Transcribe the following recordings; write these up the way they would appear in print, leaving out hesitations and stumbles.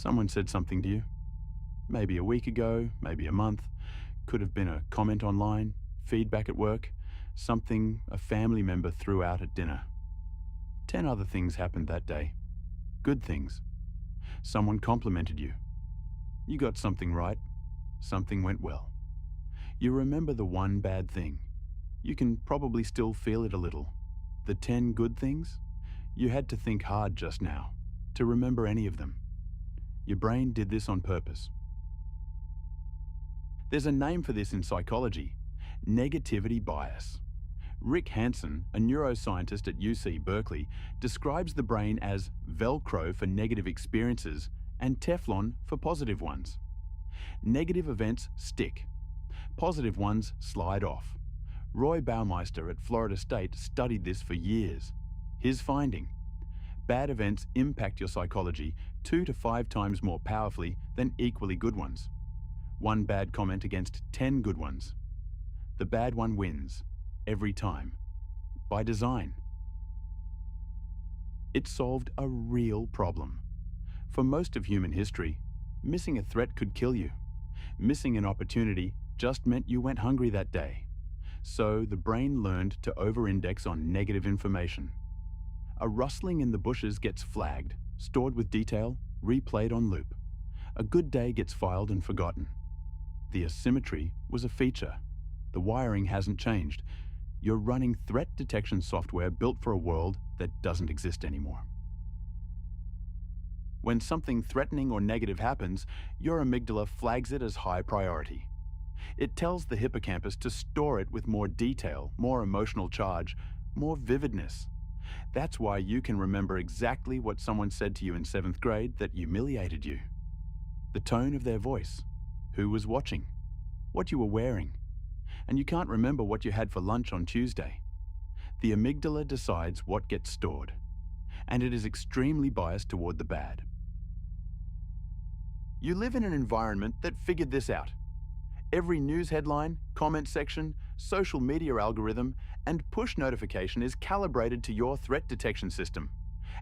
Someone said something to you. Maybe a week ago, maybe a month. Could have been a comment online, feedback at work, something a family member threw out at dinner. 10 other things happened that day. Good things. Someone complimented you. You got something right. Something went well. You remember the one bad thing. You can probably still feel it a little. The 10 good things? You had to think hard just now to remember any of them. Your brain did this on purpose. There's a name for this in psychology: negativity bias. Rick Hanson, a neuroscientist at UC Berkeley, describes the brain as Velcro for negative experiences and Teflon for positive ones. Negative events stick. Positive ones slide off. Roy Baumeister at Florida State studied this for years. His finding: bad events impact your psychology 2 to 5 times more powerfully than equally good ones. One bad comment against 10 good ones. The bad one wins, every time, by design. It solved a real problem. For most of human history, missing a threat could kill you. Missing an opportunity just meant you went hungry that day. So the brain learned to over-index on negative information. A rustling in the bushes gets flagged, stored with detail, replayed on loop. A good day gets filed and forgotten. The asymmetry was a feature. The wiring hasn't changed. You're running threat detection software built for a world that doesn't exist anymore. When something threatening or negative happens, your amygdala flags it as high priority. It tells the hippocampus to store it with more detail, more emotional charge, more vividness. That's why you can remember exactly what someone said to you in 7th grade that humiliated you. The tone of their voice, who was watching, what you were wearing, and you can't remember what you had for lunch on Tuesday. The amygdala decides what gets stored, and it is extremely biased toward the bad. You live in an environment that figured this out. Every news headline, comment section, social media algorithm, and push notification is calibrated to your threat detection system.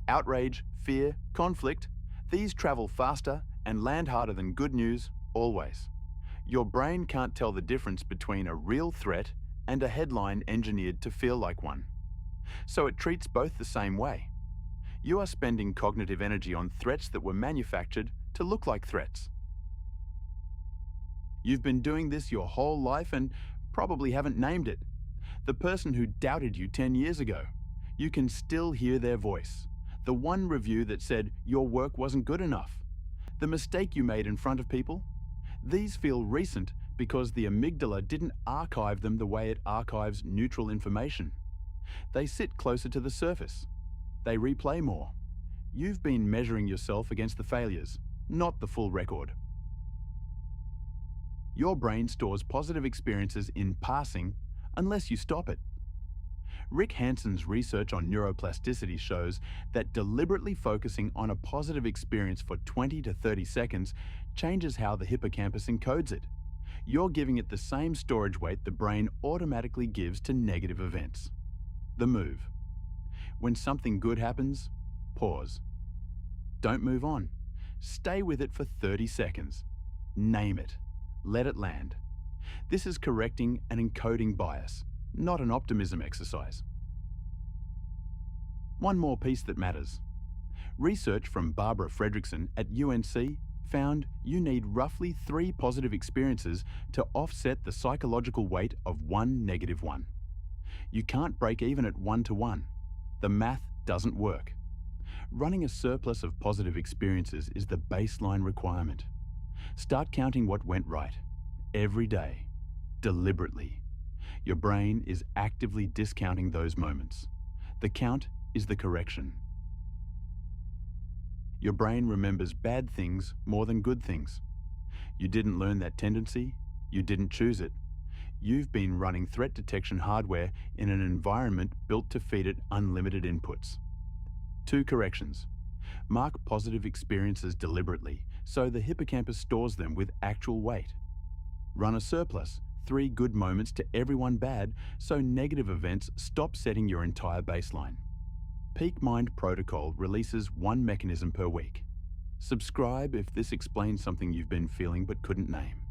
Outrage, fear, conflict, these travel faster and land harder than good news, always. Your brain can't tell the difference between a real threat and a headline engineered to feel like one. So it treats both the same way. You are spending cognitive energy on threats that were manufactured to look like threats. You've been doing this your whole life and probably haven't named it. The person who doubted you 10 years ago, you can still hear their voice. The one review that said your work wasn't good enough. The mistake you made in front of people. These feel recent because the amygdala didn't archive them the way it archives neutral information. They sit closer to the surface. They replay more. You've been measuring yourself against the failures, not the full record. Your brain stores positive experiences in passing unless you stop it. Rick Hanson's research on neuroplasticity shows that deliberately focusing on a positive experience for 20 to 30 seconds changes how the hippocampus encodes it. You're giving it the same storage weight the brain automatically gives to negative events. The move. When something good happens, pause. Don't move on. Stay with it for 30 seconds. Name it. Let it land. This is correcting an encoding bias, not an optimism exercise. One more piece that matters. Research from Barbara Fredrickson at UNC found you need roughly 3 positive experiences to offset the psychological weight of 1 negative one. You can't break even at 1-to-1. The math doesn't work. Running a surplus of positive experiences is the baseline requirement. Start counting what went right, every day, deliberately. Your brain is actively discounting those moments. The count is the correction. Your brain remembers bad things more than good things. You didn't learn that tendency, you didn't choose it. You've been running threat detection hardware in an environment built to feed it unlimited inputs. 2 corrections. Mark positive experiences deliberately, so the hippocampus stores them with actual weight. Run a surplus, 3 good moments to every one bad, so negative events stop setting your entire baseline. Peakmind protocol releases 1 mechanism per week. Subscribe if this explains something you've been feeling but couldn't name.